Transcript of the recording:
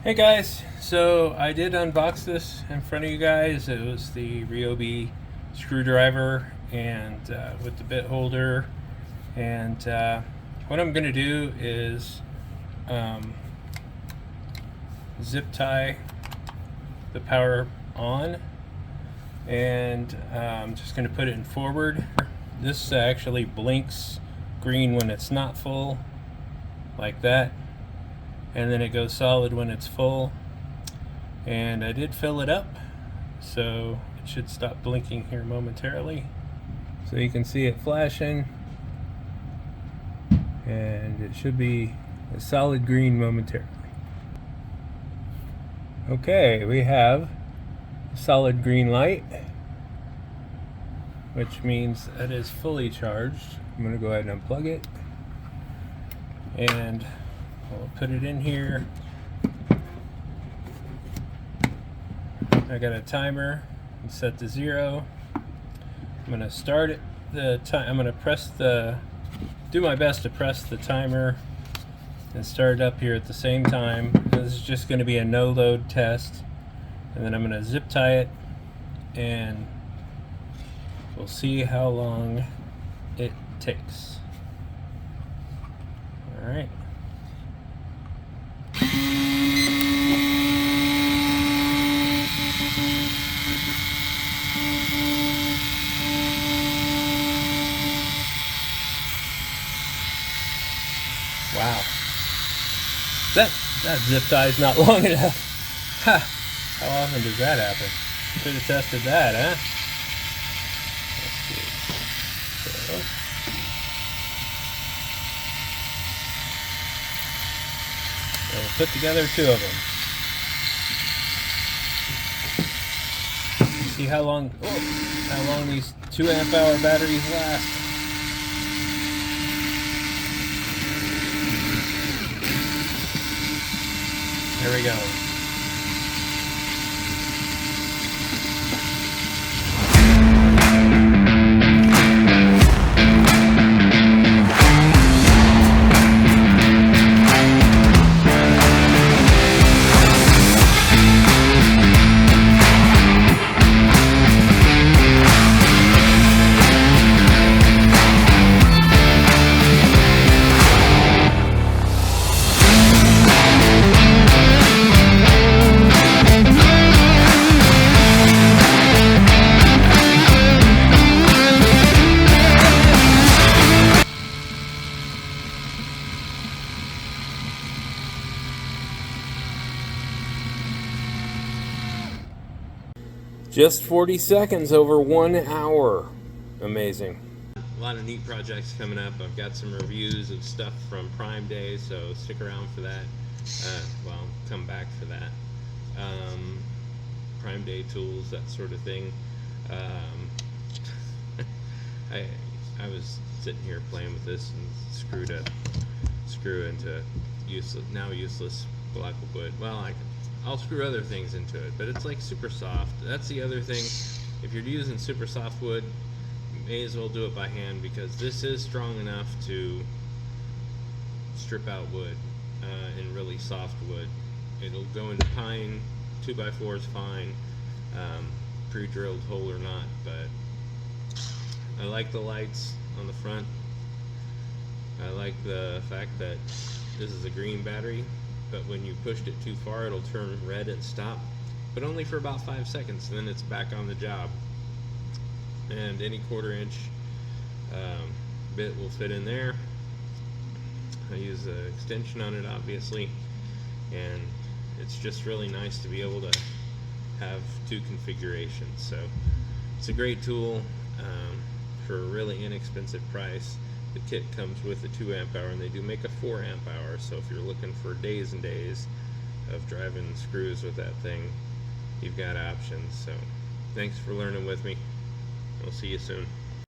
Hey guys, so I did unbox this in front of you guys. It was the Ryobi screwdriver and with the bit holder. And what I'm going to do is zip tie the power on, and I'm just going to put it in forward. This actually blinks green when it's not full, like that. And then it goes solid when it's full. And I did fill it up, so it should stop blinking here momentarily. So you can see it flashing, and it should be a solid green momentarily. Okay, we have a solid green light, which means it is fully charged. I'm going to go ahead and unplug it, and I'll put it in here. I got a timer set to 0. I'm gonna start it. I'm gonna do my best to press the timer and start it up here at the same time. This is just going to be a no load test, and then I'm gonna zip tie it, and we'll see how long it takes. All right. Wow, that zip tie is not long enough. Ha! How often does that happen? Should have tested that, huh? Let's see. So we'll put together 2 of them. See how long these 2 amp hour batteries last. There we go. Just 40 seconds over 1 hour. Amazing. A lot of neat projects coming up. I've got some reviews of stuff from Prime Day, so stick around for that. Well, come back for that. Prime Day tools, that sort of thing. I was sitting here playing with this and screw into useless black wood. Well, I'll screw other things into it, but it's like super soft. That's the other thing. If you're using super soft wood, you may as well do it by hand, because this is strong enough to strip out wood in really soft wood. It'll go into pine, 2x4 is fine, pre-drilled hole or not, but I like the lights on the front. I like the fact that this is a green battery, but when you pushed it too far, it'll turn red and stop, but only for about 5 seconds, and then it's back on the job. And any 1/4 inch bit will fit in there. I use an extension on it, obviously, and it's just really nice to be able to have 2 configurations. So it's a great tool for a really inexpensive price. The kit comes with a 2 amp hour, and they do make a 4 amp hour, so if you're looking for days and days of driving screws with that thing, you've got options. So thanks for learning with me. I'll see you soon.